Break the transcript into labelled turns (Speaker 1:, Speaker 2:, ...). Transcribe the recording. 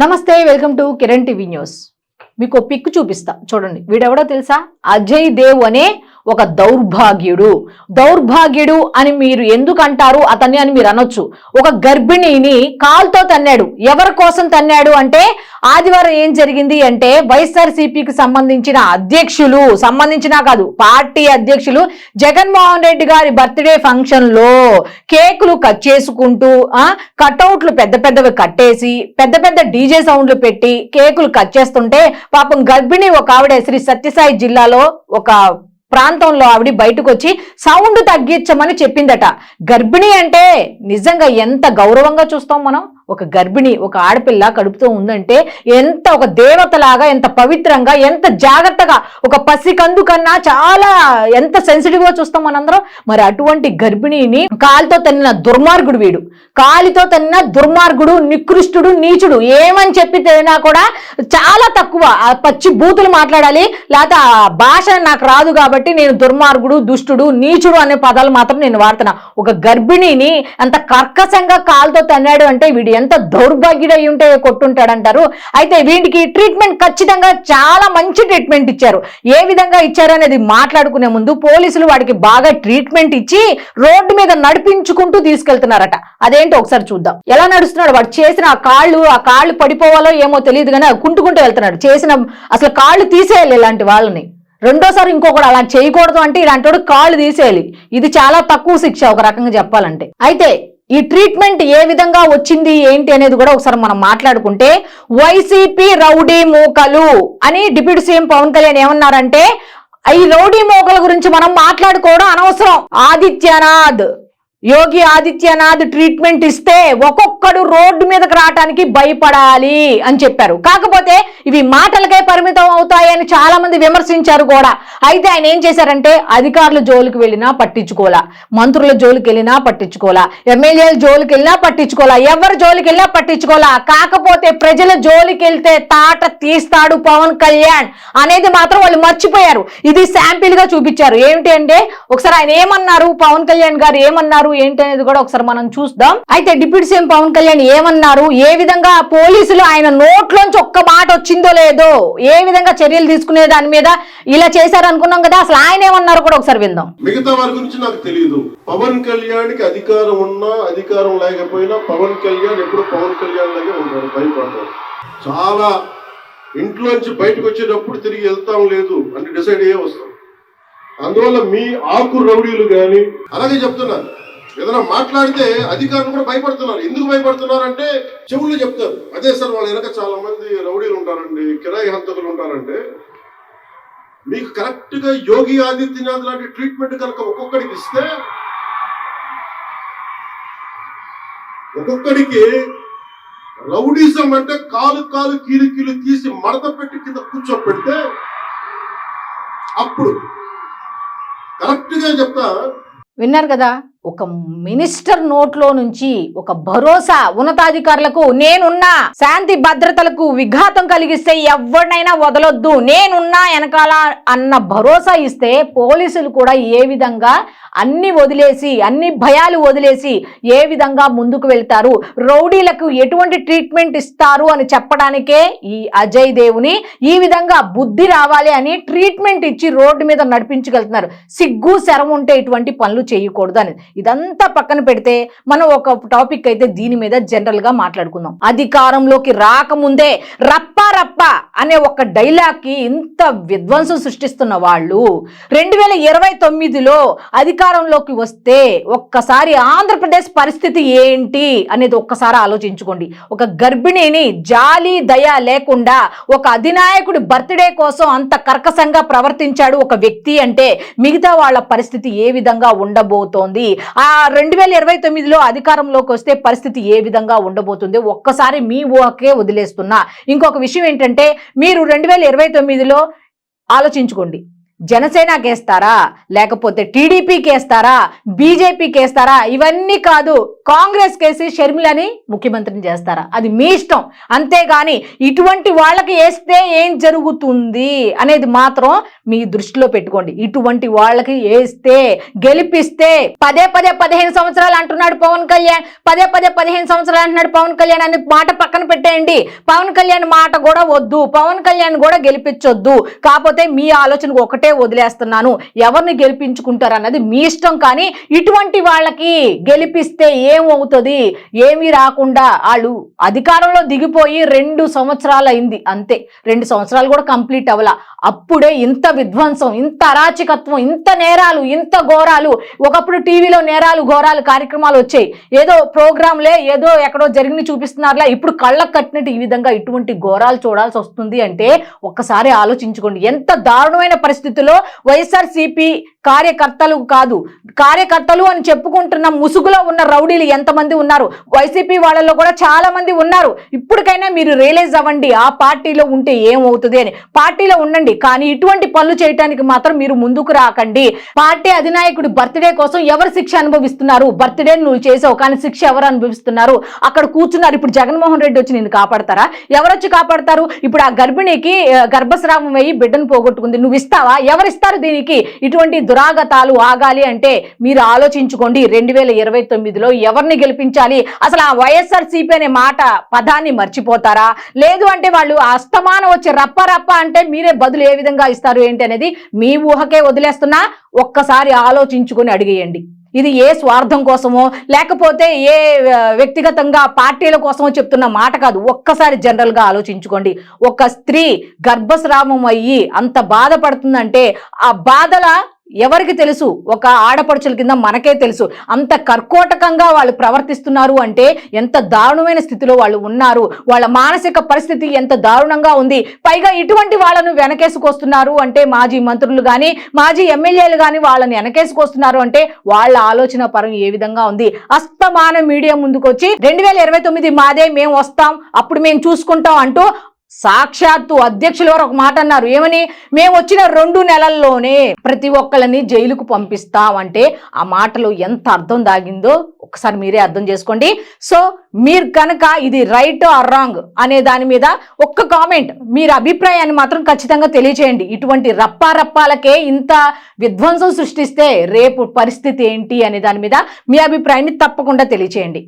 Speaker 1: నమస్తే, welcome to Kiran TV news. మీకు pick చూపిస్తా చూడండి. వీడెవడో తెలుసా? అజయ్ దేవ్ అనే ఒక దౌర్భాగ్యుడు అని మీరు ఎందుకు అంటారు అతన్ని అని మీరు అనొచ్చు. ఒక గర్భిణిని కాల్తో తన్నాడు. ఎవరి కోసం తన్నాడు అంటే, ఆదివారం ఏం జరిగింది అంటే, వైఎస్ఆర్సీపీకి పార్టీ అధ్యక్షులు జగన్మోహన్ రెడ్డి గారి బర్త్డే ఫంక్షన్ లో కేకులు కట్ చేసుకుంటూ కట్అవుట్లు పెద్ద పెద్దవి కట్టేసి పెద్ద పెద్ద డీజే సౌండ్లు పెట్టి కేకులు కట్ చేస్తుంటే, పాపం గర్భిణి ఒక ఆవిడ శ్రీ సత్యసాయి జిల్లాలో ఒక ప్రాంతంలో ఆవిడ బయటకు వచ్చి సౌండ్ తగ్గించమని చెప్పిందట. గర్భిణి అంటే నిజంగా ఎంత గౌరవంగా చూస్తాం మనం. ఒక గర్భిణి, ఒక ఆడపిల్ల కడుపుతో ఉందంటే ఎంత ఒక దేవతలాగా, ఎంత పవిత్రంగా, ఎంత జాగ్రత్తగా, ఒక పసికందు కన్నా చాలా ఎంత సెన్సిటివ్ గా చూస్తాం మనందరం. మరి అటువంటి గర్భిణిని కాలితో తన్నిన దుర్మార్గుడు వీడు. కాలితో తన్నిన దుర్మార్గుడు, నికృష్టుడు, నీచుడు. ఏమని చెప్పి తినా కూడా చాలా తక్కువ పచ్చి బూతులు మాట్లాడాలి. లేకపోతే ఆ భాష నాకు రాదు కాబట్టి నేను దుర్మార్గుడు, దుష్టుడు, నీచుడు అనే పదాలు మాత్రం నేను వాడుతున్నా. ఒక గర్భిణిని అంత కర్కశంగా కాలుతో తన్నాడు అంటే వీడు ఎంత దౌర్భాగ్యుడై ఉంటే కొట్టుంటాడంటారు. అయితే వీడికి ట్రీట్మెంట్ ఖచ్చితంగా చాలా మంచి ట్రీట్మెంట్ ఇచ్చారు. ఏ విధంగా ఇచ్చారు అనేది మాట్లాడుకునే ముందు పోలీసులు వాడికి బాగా ట్రీట్మెంట్ ఇచ్చి రోడ్డు మీద నడిపించుకుంటూ తీసుకెళ్తున్నారట. అదేంటో ఒకసారి చూద్దాం. ఎలా నడుస్తున్నాడు వాడు. చేసిన ఆ కాళ్ళు పడిపోవాలో ఏమో తెలియదు కానీ కుంటుకుంటూ వెళ్తున్నాడు. అసలు కాళ్ళు తీసేయాలి ఇలాంటి వాళ్ళని. రెండోసారి ఇంకొకటి అలా చేయకూడదు అంటే ఇలాంటి కాళ్ళు తీసేయాలి. ఇది చాలా తక్కువ శిక్ష ఒక రకంగా చెప్పాలంటే. అయితే ఈ ట్రీట్మెంట్ ఏ విధంగా వచ్చింది ఏంటి అనేది కూడా ఒకసారి మనం మాట్లాడుకుంటే, వైసీపీ రౌడీ మూకలు అని డిప్యూటీ సీఎం పవన్ కళ్యాణ్ ఏమన్నారంటే, ఈ రౌడీ మూకల గురించి మనం మాట్లాడుకోవడం అనవసరం. యోగి ఆదిత్యనాథ్ ట్రీట్మెంట్ ఇస్తే ఒక్కొక్కడు రోడ్డు మీదకి రావడానికి భయపడాలి అని చెప్పారు. కాకపోతే ఇవి మాటలకే పరిమితం అవుతాయని చాలా మంది విమర్శించారు కూడా. అయితే ఆయన ఏం చేశారంటే, అధికారుల జోలికి వెళ్ళినా పట్టించుకోలా, మంత్రుల జోలికి వెళ్ళినా పట్టించుకోలా, ఎమ్మెల్యేల జోలికి వెళ్ళినా పట్టించుకోలా, ఎవరి జోలికి వెళ్ళినా పట్టించుకోలా. కాకపోతే ప్రజల జోలికి వెళ్తే తాట తీస్తాడు పవన్ కళ్యాణ్ అనేది మాత్రం వాళ్ళు మర్చిపోయారు. ఇది శాంపిల్ గా చూపించారు. ఏమిటి అంటే, ఒకసారి ఆయన ఏమన్నారు, పవన్ కళ్యాణ్ గారు ఏమన్నారు ఏంటి అనేది కూడా ఒకసారి మనం చూద్దాం. అయితే డిప్యూటీ సీఎం పవన్ కళ్యాణ్ ఏమన్నారు, ఏ విధంగా పోలీసులు ఆయన నోట్లోంచి ఒక్క మాట వచ్చిందో లేదో, ఏ విధంగా చర్యలు తీసుకునే దాని మీద ఇలా చేశారు అనుకున్నాం కదా, అసలు ఆయన ఏమన్నారు కూడా ఒకసారి విందాం.
Speaker 2: మిగతా వారి గురించి నాకు తెలియదు. పవన్ కళ్యాణ్కి అధికారం ఉన్నా అధికారం లేకపోయినా పవన్ కళ్యాణ్ ఎప్పుడు పవన్ కళ్యాణ్ లాగే ఉంటారు, భయపడతారు. చాలా ఇంట్లోంచి బయటకు వచ్చేటప్పుడు తిరిగి వెళ్తాం లేదు అని డిసైడ్ అయ్యే వస్తాం. అందువల్ల మీ ఆకు రౌడీలు కానీ అలాగే చెప్తున్నారు. ఏదైనా మాట్లాడితే అధికారులు కూడా భయపడుతున్నారు. ఎందుకు భయపడుతున్నారు అంటే చెవులు చెప్తారు. అదే సార్ వాళ్ళ వెనక చాలా మంది రౌడీలు ఉంటారండి, కిరాయి హంతకులు ఉంటారంటే, మీకు కరెక్ట్ గా యోగి ఆదిత్యనాథ్ లాంటి ట్రీట్మెంట్ కనుక ఒక్కొక్కడికి ఇస్తే, ఒక్కొక్కడికి రౌడీజం అంటే కాలు కీలు తీసి మడత పెట్టి కింద కూర్చోపెడితే, అప్పుడు కరెక్ట్ గా చెప్తా.
Speaker 1: విన్నారు కదా, ఒక మినిస్టర్ నోట్లో నుంచి ఒక భరోసా ఉన్నతాధికారులకు, నేనున్నా, శాంతి భద్రతలకు విఘాతం కలిగిస్తే ఎవరినైనా వదలొద్దు, నేనున్నా వెనకాల అన్న భరోసా ఇస్తే పోలీసులు కూడా ఏ విధంగా అన్ని వదిలేసి, అన్ని భయాలు వదిలేసి ఏ విధంగా ముందుకు వెళ్తారు, రౌడీలకు ఎటువంటి ట్రీట్మెంట్ ఇస్తారు అని చెప్పడానికే ఈ అజయ్ దేవుని ఈ విధంగా బుద్ధి రావాలి అని ట్రీట్మెంట్ ఇచ్చి రోడ్డు మీద నడిపించగలుగుతున్నారు. సిగ్గు శరం ఉంటే ఇటువంటి పనులు చేయకూడదు అని. ఇదంతా పక్కన పెడితే మనం ఒక టాపిక్ అయితే దీని మీద జనరల్ గా మాట్లాడుకుందాం. అధికారంలోకి రాకముందే రప్ప అనే ఒక డైలాగ్ కి ఇంత విధ్వంసం సృష్టిస్తున్న వాళ్ళు 2029లో అధికారంలోకి వస్తే ఒక్కసారి ఆంధ్రప్రదేశ్ పరిస్థితి ఏంటి అనేది ఒక్కసారి ఆలోచించుకోండి. ఒక గర్భిణిని జాలి దయ లేకుండా ఒక అధినాయకుడి బర్త్డే కోసం అంత కర్కశంగా ప్రవర్తించాడు ఒక వ్యక్తి అంటే మిగతా వాళ్ళ పరిస్థితి ఏ విధంగా ఉండబోతోంది, ఆ 2029లో అధికారంలోకి వస్తే పరిస్థితి ఏ విధంగా ఉండబోతుంది ఒక్కసారి మీ ఊహకే వదిలేస్తున్నా. ఇంకొక విషయం ఏంటంటే, మీరు 2029లో ఆలోచించుకోండి, జనసేనకి వేస్తారా, లేకపోతే టీడీపీకి వేస్తారా, బీజేపీకి వేస్తారా, ఇవన్నీ కాదు, కాంగ్రెస్ కేసి షర్మిలని ముఖ్యమంత్రిని చేస్తారా, అది మీ ఇష్టం. అంతేగాని ఇటువంటి వాళ్ళకి వేస్తే ఏం జరుగుతుంది అనేది మాత్రం మీ దృష్టిలో పెట్టుకోండి. ఇటువంటి వాళ్ళకి వేస్తే గెలిపిస్తే పదే 15 సంవత్సరాలు అంటున్నాడు పవన్ కళ్యాణ్, పదే 15 సంవత్సరాలు అంటున్నాడు పవన్ కళ్యాణ్ అనే మాట పక్కన పెట్టేయండి. పవన్ కళ్యాణ్ మాట కూడా వద్దు, పవన్ కళ్యాణ్ కూడా గెలిపించొద్దు. కాకపోతే మీ ఆలోచనకు ఒకటే వదిలేస్తున్నాను, ఎవరిని గెలిపించుకుంటారు అన్నది మీ ఇష్టం. కానీ ఇటువంటి వాళ్ళకి గెలిపిస్తే ఏమవుతుంది, ఏమీ రాకుండా వాళ్ళు అధికారంలో దిగిపోయి 2 సంవత్సరాలు అయింది అంతే, 2 సంవత్సరాలు కూడా కంప్లీట్ అవ్వలా, అప్పుడే ఇంత విధ్వంసం, ఇంత అరాచకత్వం, ఇంత నేరాలు, ఇంత ఘోరాలు. ఒకప్పుడు టీవీలో నేరాలు ఘోరాలు కార్యక్రమాలు వచ్చాయి, ఏదో ప్రోగ్రాంలే ఏదో ఎక్కడో జరిగిన చూపిస్తున్నారులా, ఇప్పుడు కళ్ళకు కట్టినట్టు ఈ విధంగా ఇటువంటి ఘోరాలు చూడాల్సి వస్తుంది అంటే ఒక్కసారి ఆలోచించుకోండి. ఎంత దారుణమైన పరిస్థితుల్లో వైఎస్ఆర్సీపీ కార్యకర్తలు కాదు, కార్యకర్తలు అని చెప్పుకుంటున్న ముసుగులో ఉన్న రౌడీలు ఎంతమంది ఉన్నారు, వైసీపీ వాళ్ళలో కూడా చాలా మంది ఉన్నారు. ఇప్పటికైనా మీరు రియలైజ్ అవ్వండి, ఆ పార్టీలో ఉంటే ఏమవుతుంది అని. పార్టీలో ఉండండి, కానీ ఇటువంటి పనులు చేయడానికి మాత్రం మీరు ముందుకు రాకండి. పార్టీ అధినాయకుడి బర్త్డే కోసం ఎవరు శిక్ష అనుభవిస్తున్నారు, బర్త్డే నువ్వు చేసావు కానీ శిక్ష ఎవరు అనుభవిస్తున్నారు, అక్కడ కూర్చున్నారు. ఇప్పుడు జగన్మోహన్ రెడ్డి వచ్చి నిన్ను కాపాడతారా, ఎవరొచ్చి కాపాడతారు? ఇప్పుడు ఆ గర్భిణికి గర్భస్రావం అయ్యి బిడ్డను పోగొట్టుకుంది, నువ్వు ఇస్తావా? ఎవరిస్తారు దీనికి? ఇటువంటి దురాగతాలు ఆగాలి అంటే మీరు ఆలోచించుకోండి. 2029లో ఎవరిని గెలిపించాలి? అసలు ఆ వైఎస్ఆర్సీపీ అనే మాట పదాన్ని మర్చిపోతారా? లేదు అంటే వాళ్ళు అస్తమానం వచ్చి రప్ప రప్ప అంటే మీరే బదులు ఏ విధంగా ఇస్తారు ఏంటి అనేది మీ ఊహకే వదిలేస్తున్నా. ఒక్కసారి ఆలోచించుకొని అడిగేయండి. ఇది ఏ స్వార్థం కోసమో లేకపోతే ఏ వ్యక్తిగతంగా పార్టీల కోసమో చెప్తున్న మాట కాదు. ఒక్కసారి జనరల్ గా ఆలోచించుకోండి. ఒక స్త్రీ గర్భస్రావం అయ్యి అంత బాధపడుతుందంటే ఆ బాధల ఎవరికి తెలుసు? ఒక ఆడపడుచుల కింద మనకే తెలుసు. అంత కర్కోటకంగా వాళ్ళు ప్రవర్తిస్తున్నారు అంటే ఎంత దారుణమైన స్థితిలో వాళ్ళు ఉన్నారు, వాళ్ళ మానసిక పరిస్థితి ఎంత దారుణంగా ఉంది. పైగా ఇటువంటి వాళ్ళను వెనకేసుకొస్తున్నారు అంటే మాజీ మంత్రులు కానీ మాజీ ఎమ్మెల్యేలు కానీ వాళ్ళని వెనకేసుకొస్తున్నారు అంటే వాళ్ళ ఆలోచన పరం ఏ విధంగా ఉంది. అస్తమానం మీడియా ముందుకొచ్చి 2029 మాదే, మేము వస్తాం, అప్పుడు మేము చూసుకుంటాం అంటూ సాక్షాత్తు అధ్యక్షులు వారు ఒక మాట అన్నారు. ఏమని? మేము వచ్చిన 2 నెలల్లోనే ప్రతి ఒక్కళ్ళని జైలుకు పంపిస్తాం అంటే ఆ మాటలో ఎంత అర్థం దాగిందో ఒకసారి మీరే అర్థం చేసుకోండి. సో మీరు కనుక ఇది రైట్ ఆర్ రాంగ్ అనే దాని మీద ఒక్క కామెంట్, మీరు అభిప్రాయాన్ని మాత్రం ఖచ్చితంగా తెలియచేయండి. ఇటువంటి రప్పారప్పాలకే ఇంత విధ్వంసం సృష్టిస్తే రేపు పరిస్థితి ఏంటి అనే దాని మీద మీ అభిప్రాయాన్ని తప్పకుండా తెలియచేయండి.